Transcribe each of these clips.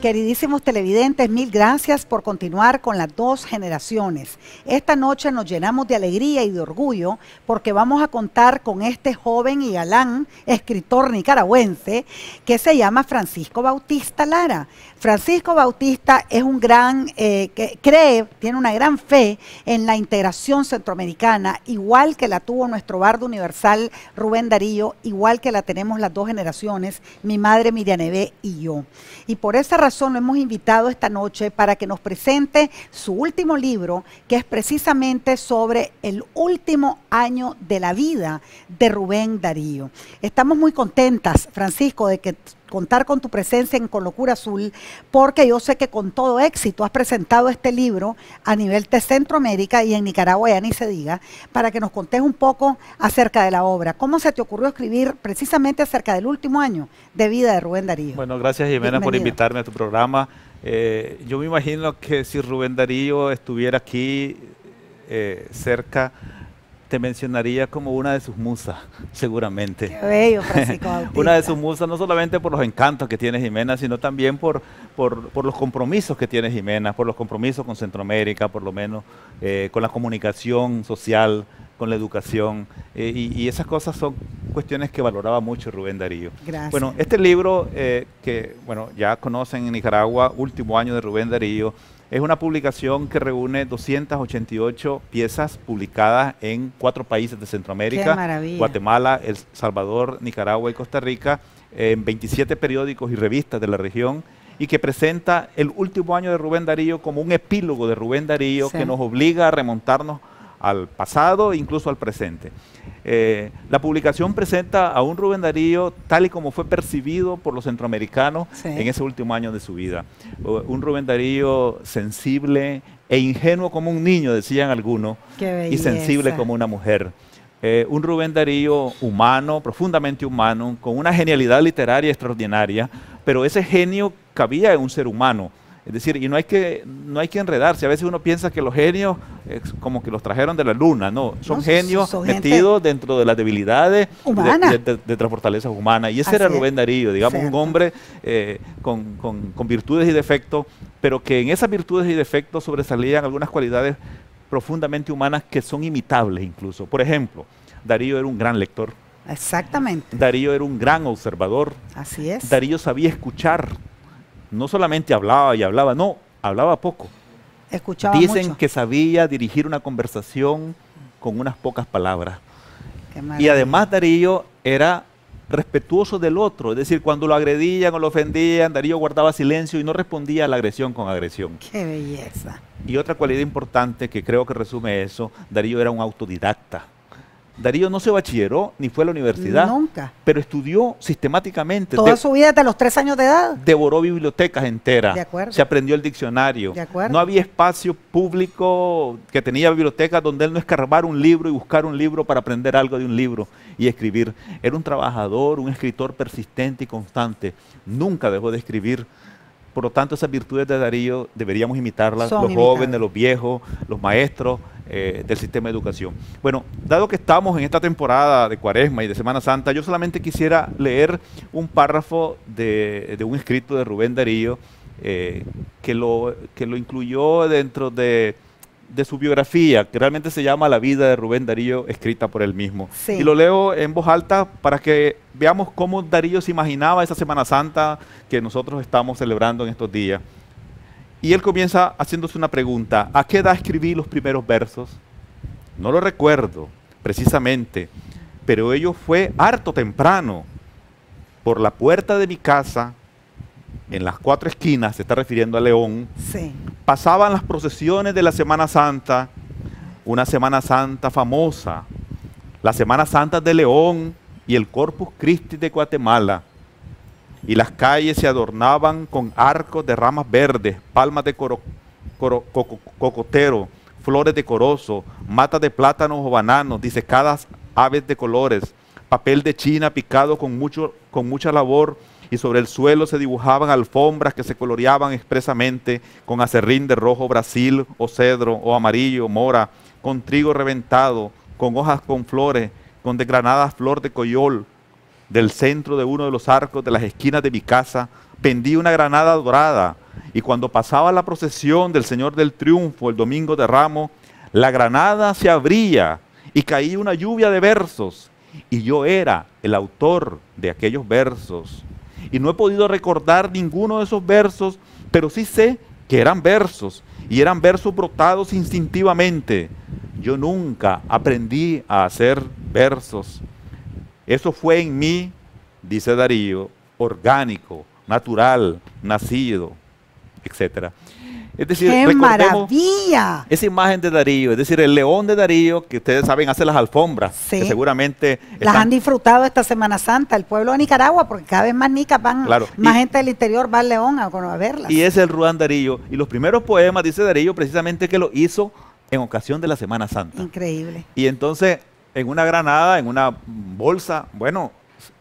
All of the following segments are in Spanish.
Queridísimos televidentes, mil gracias por continuar con las dos generaciones. Esta noche nos llenamos de alegría y de orgullo porque vamos a contar con este joven y galán escritor nicaragüense que se llama Francisco Bautista Lara. Francisco Bautista es un gran, tiene una gran fe en la integración centroamericana, igual que la tuvo nuestro bardo universal Rubén Darío, igual que la tenemos las dos generaciones, mi madre Miriam Nevé y yo. Y por esa razón lo hemos invitado esta noche para que nos presente su último libro, que es precisamente sobre el último año de la vida de Rubén Darío. Estamos muy contentas, Francisco, de que contar con tu presencia en Con Locura Azul, porque yo sé que con todo éxito has presentado este libro a nivel de Centroamérica y en Nicaragua ya ni se diga, para que nos contes un poco acerca de la obra. ¿Cómo se te ocurrió escribir precisamente acerca del último año de vida de Rubén Darío? Bueno, gracias Jimena por invitarme a tu programa. Yo me imagino que si Rubén Darío estuviera aquí cerca, te mencionaría como una de sus musas, seguramente. Qué bello, Francisco Bautista. Una de sus musas, no solamente por los encantos que tiene Jimena, sino también por los compromisos que tiene Jimena, por los compromisos con Centroamérica, por lo menos, con la comunicación social, con la educación, y esas cosas son cuestiones que valoraba mucho Rubén Darío. Gracias. Bueno, este libro que bueno, ya conocen en Nicaragua, Último Año de Rubén Darío, es una publicación que reúne 288 piezas publicadas en 4 países de Centroamérica, Guatemala, El Salvador, Nicaragua y Costa Rica, en 27 periódicos y revistas de la región, y que presenta el último año de Rubén Darío como un epílogo de Rubén Darío, sí, que nos obliga a remontarnos al pasado e incluso al presente. La publicación presenta a un Rubén Darío tal y como fue percibido por los centroamericanos, sí, en ese último año de su vida. Un Rubén Darío sensible e ingenuo como un niño, decían algunos, y sensible como una mujer. Un Rubén Darío humano, profundamente humano, con una genialidad literaria extraordinaria, pero ese genio cabía en un ser humano. Es decir, y no hay que enredarse. A veces uno piensa que los genios como que los trajeron de la luna. No, son genios metidos dentro de las debilidades de las fortalezas humanas. Y ese era Rubén Darío, digamos, un hombre con virtudes y defectos, pero que en esas virtudes y defectos sobresalían algunas cualidades profundamente humanas que son imitables incluso. Por ejemplo, Darío era un gran lector. Exactamente. Darío era un gran observador. Así es. Darío sabía escuchar. No solamente hablaba y hablaba, no, hablaba poco. Escuchaba Dicen mucho. que sabía dirigir una conversación con unas pocas palabras. Y además Darío era respetuoso del otro, es decir, cuando lo agredían o lo ofendían, Darío guardaba silencio y no respondía a la agresión con agresión. ¡Qué belleza! Y otra cualidad importante que creo que resume eso, Darío era un autodidacta. Darío no se bachilleró ni fue a la universidad. Nunca. Pero estudió sistemáticamente. Toda su vida desde los 3 años de edad. Devoró bibliotecas enteras. De acuerdo. Se aprendió el diccionario. De acuerdo. No había espacio público que tenía biblioteca donde él no escarbar un libro y buscar un libro para aprender algo de un libro y escribir. Era un trabajador, un escritor persistente y constante. Nunca dejó de escribir. Por lo tanto, esas virtudes de Darío deberíamos imitarlas, los jóvenes, los viejos, los maestros del sistema de educación. Bueno, dado que estamos en esta temporada de Cuaresma y de Semana Santa, yo solamente quisiera leer un párrafo de un escrito de Rubén Darío que lo incluyó dentro de su biografía, que realmente se llama La vida de Rubén Darío, escrita por él mismo. Sí. Y lo leo en voz alta para que veamos cómo Darío se imaginaba esa Semana Santa que nosotros estamos celebrando en estos días. Y él comienza haciéndose una pregunta: ¿a qué edad escribí los primeros versos? No lo recuerdo precisamente, pero ello fue harto temprano. Por la puerta de mi casa, en las 4 esquinas, se está refiriendo a León, sí, pasaban las procesiones de la Semana Santa, una Semana Santa famosa, la Semana Santa de León y el Corpus Christi de Guatemala, y las calles se adornaban con arcos de ramas verdes, palmas de cocotero, flores de corozo, matas de plátanos o bananos, disecadas aves de colores, papel de China picado con mucha labor, y sobre el suelo se dibujaban alfombras que se coloreaban expresamente con acerrín de rojo Brasil o cedro o amarillo, mora, con trigo reventado, con hojas con flores, con desgranada flor de coyol. Del centro de uno de los arcos de las esquinas de mi casa pendía una granada dorada, y cuando pasaba la procesión del Señor del Triunfo el domingo de Ramos, la granada se abría y caía una lluvia de versos, y yo era el autor de aquellos versos. Y no he podido recordar ninguno de esos versos, pero sí sé que eran versos, y eran versos brotados instintivamente. Yo nunca aprendí a hacer versos. Eso fue en mí, dice Darío, orgánico, natural, nacido, etc. Es decir, ¡qué recordemos maravilla! esa imagen de Darío, es decir, el león de Darío, que ustedes saben hace las alfombras, Sí. que seguramente Las han disfrutado esta Semana Santa, el pueblo de Nicaragua, porque cada vez más nicas van, Claro, más y- gente del interior va al León a verlas. y es el Rubén Darío. Y los primeros poemas, dice Darío, precisamente que lo hizo en ocasión de la Semana Santa. Increíble. Y entonces, en una granada, en una bolsa, bueno,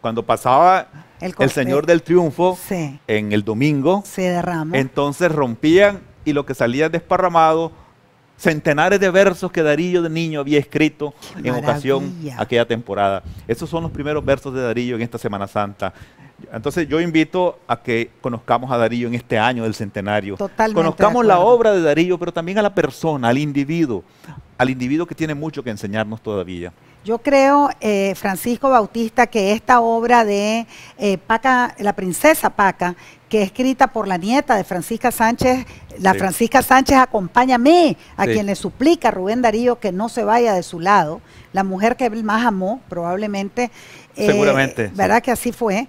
cuando pasaba el Señor del Triunfo Sí, en el domingo, se derramó. entonces rompían y lo que salía desparramado, centenares de versos que Darío de niño había escrito ¡Qué en ocasión maravilla! aquella temporada. Esos son los primeros versos de Darío en esta Semana Santa. Entonces yo invito a que conozcamos a Darío en este año del centenario. Totalmente de Conozcamos la acuerdo. obra de Darío, pero también a la persona, al individuo que tiene mucho que enseñarnos todavía. Yo creo, Francisco Bautista, que esta obra de Paca, la princesa Paca, que es escrita por la nieta de Francisca Sánchez, la Sí. Francisca Sánchez, acompáñame, a Sí. quien le suplica a Rubén Darío que no se vaya de su lado, la mujer que él más amó, probablemente. Seguramente, sí. ¿Verdad que así fue?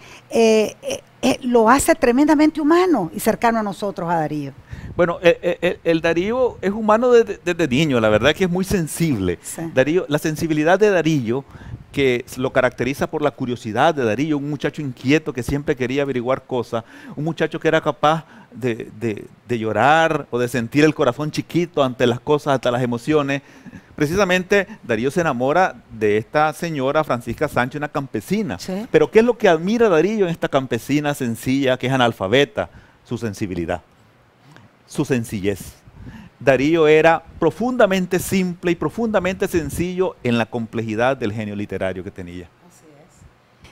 Lo hace tremendamente humano y cercano a nosotros, a Darío. Bueno, el Darío es humano desde niño, la verdad que es muy sensible. Sí. Darío, la sensibilidad de Darío, que lo caracteriza por la curiosidad de Darío, un muchacho inquieto que siempre quería averiguar cosas, un muchacho que era capaz de llorar o de sentir el corazón chiquito ante las cosas, ante las emociones. Precisamente Darío se enamora de esta señora Francisca Sánchez, una campesina. Sí. Pero ¿qué es lo que admira Darío en esta campesina sencilla, que es analfabeta? Su sensibilidad, su sencillez. Darío era profundamente simple y profundamente sencillo en la complejidad del genio literario que tenía.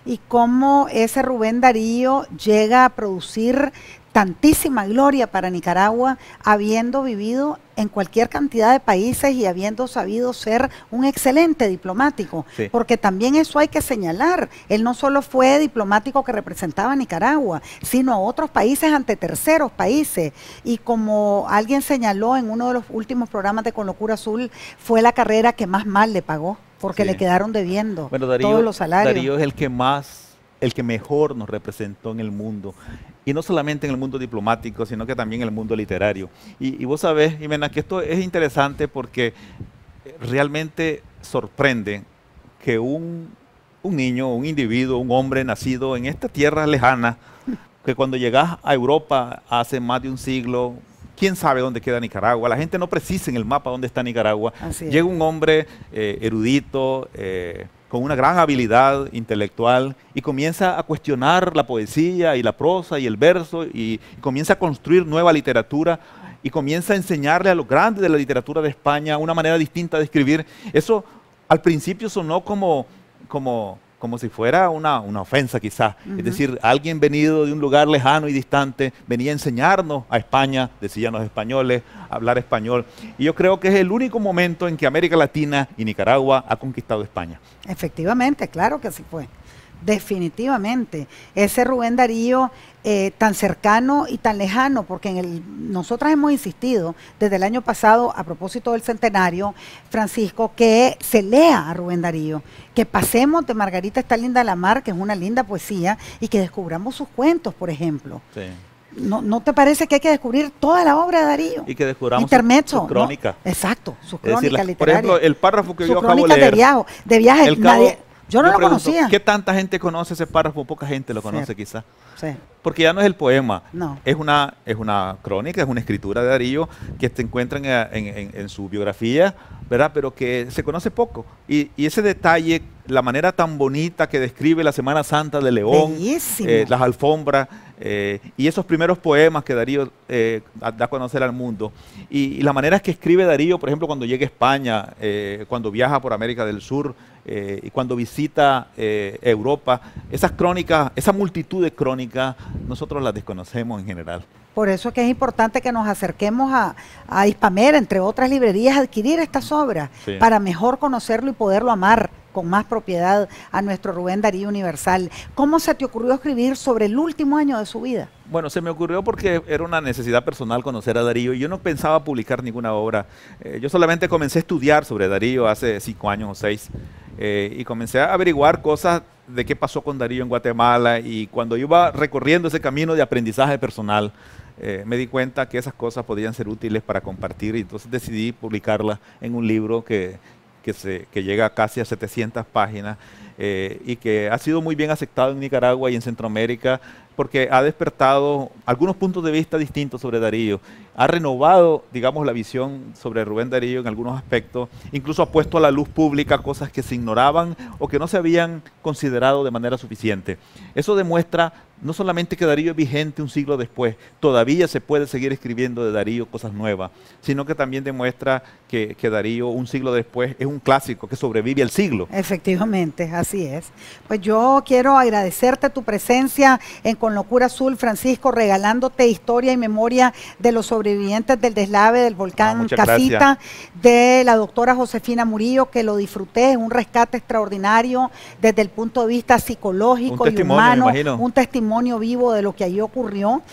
Y cómo ese Rubén Darío llega a producir tantísima gloria para Nicaragua, habiendo vivido en cualquier cantidad de países y habiendo sabido ser un excelente diplomático, Sí. porque también eso hay que señalar. Él no solo fue diplomático que representaba a Nicaragua, sino a otros países ante terceros países. Y como alguien señaló en uno de los últimos programas de Con Locura Azul, fue la carrera que más mal le pagó, porque Sí. le quedaron debiendo Bueno, Darío, todos los salarios. Darío es el que mejor nos representó en el mundo. Y no solamente en el mundo diplomático, sino que también en el mundo literario. Y vos sabés, Jimena, que esto es interesante porque realmente sorprende que un niño, un individuo, un hombre nacido en esta tierra lejana, que cuando llegas a Europa hace más de un siglo, quién sabe dónde queda Nicaragua, la gente no precisa en el mapa dónde está Nicaragua. Así es. Llega un hombre erudito, con una gran habilidad intelectual y comienza a cuestionar la poesía y la prosa y el verso y comienza a construir nueva literatura y comienza a enseñarle a los grandes de la literatura de España una manera distinta de escribir. Eso al principio sonó como si fuera una ofensa quizás. Es decir, alguien venido de un lugar lejano y distante venía a enseñarnos a España, decían los españoles, a hablar español. Y yo creo que es el único momento en que América Latina y Nicaragua ha conquistado España. Efectivamente, claro que así fue. Definitivamente. Ese Rubén Darío tan cercano y tan lejano, porque nosotras hemos insistido desde el año pasado, a propósito del centenario, Francisco, que se lea a Rubén Darío, que pasemos de Margarita está linda la mar, que es una linda poesía, y que descubramos sus cuentos, por ejemplo. Sí. ¿No te parece que hay que descubrir toda la obra de Darío? Y que descubramos Intermezzo, su crónica. ¿no? Exacto, su Es decir, crónica por literaria. ejemplo, el párrafo que Sus yo acabo de crónicas leer. de viaje. El cabo- Yo no lo pregunto, conocía. ¿qué tanta gente conoce ese párrafo? Poca gente lo conoce Cierto. quizás. Sí. Porque ya no es el poema, No. es una crónica, es una escritura de Darío que se encuentra en su biografía, ¿verdad? Pero que se conoce poco. Y ese detalle la manera tan bonita que describe la Semana Santa de León, las alfombras, y esos primeros poemas que Darío da a conocer al mundo. Y la manera que escribe Darío, por ejemplo, cuando llega a España, cuando viaja por América del Sur, y cuando visita Europa, esas crónicas, esa multitud de crónicas, nosotros las desconocemos en general. Por eso es que es importante que nos acerquemos a Hispamera, entre otras librerías, a adquirir estas obras, sí, para mejor conocerlo y poderlo amar con más propiedad a nuestro Rubén Darío Universal. ¿Cómo se te ocurrió escribir sobre el último año de su vida? Bueno, se me ocurrió porque era una necesidad personal conocer a Darío y yo no pensaba publicar ninguna obra. Yo solamente comencé a estudiar sobre Darío hace 5 años o 6 y comencé a averiguar cosas de qué pasó con Darío en Guatemala, y cuando iba recorriendo ese camino de aprendizaje personal, me di cuenta que esas cosas podían ser útiles para compartir, y entonces decidí publicarlas en un libro que llega casi a 700 páginas y que ha sido muy bien aceptado en Nicaragua y en Centroamérica, porque ha despertado algunos puntos de vista distintos sobre Darío, ha renovado, digamos, la visión sobre Rubén Darío en algunos aspectos, incluso ha puesto a la luz pública cosas que se ignoraban o que no se habían considerado de manera suficiente. Eso demuestra no solamente que Darío es vigente un siglo después, todavía se puede seguir escribiendo de Darío cosas nuevas, sino que también demuestra que Darío un siglo después es un clásico que sobrevive al siglo. Efectivamente, así es. Pues yo quiero agradecerte tu presencia en Con Locura Azul, Francisco, regalándote historia y memoria de los sobrevivientes del deslave del volcán Casita, gracias, de la doctora Josefina Murillo, que lo disfruté, es un rescate extraordinario desde el punto de vista psicológico y humano, un testimonio vivo de lo que allí ocurrió,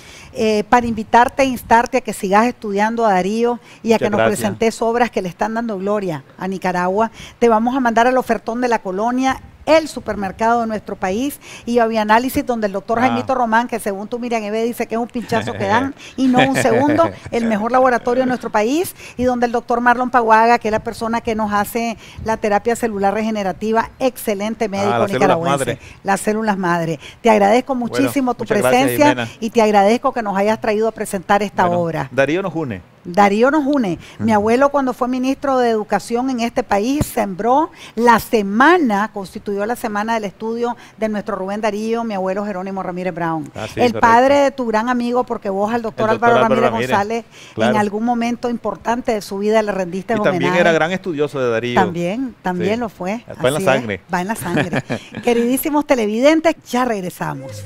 para invitarte e instarte a que sigas estudiando a Darío y a que nos presentes obras que le están dando gloria a Nicaragua. Te vamos a mandar al ofertón de la Colonia, el supermercado de nuestro país, y a Bioanálisis, donde el doctor Jaimito Román, que según tú Miriam Eve dice que es un pinchazo que dan y no un segundo, el mejor laboratorio de nuestro país, y donde el doctor Marlon Paguaga, que es la persona que nos hace la terapia celular regenerativa, excelente médico nicaragüense, las células madre. Te agradezco muchísimo tu presencia, gracias, y te agradezco que nos hayas traído a presentar esta obra. Darío nos une. Darío nos une. Mi abuelo, cuando fue ministro de Educación en este país, sembró la semana, constituyó la semana del estudio de nuestro Rubén Darío, mi abuelo Jerónimo Ramírez Brown. Sí, el padre de tu gran amigo, porque vos al doctor Álvaro Ramírez González, claro, en algún momento importante de su vida le rendiste homenaje. También era gran estudioso de Darío. También sí, lo fue. Va en la sangre. Va en la sangre. Queridísimos televidentes, ya regresamos.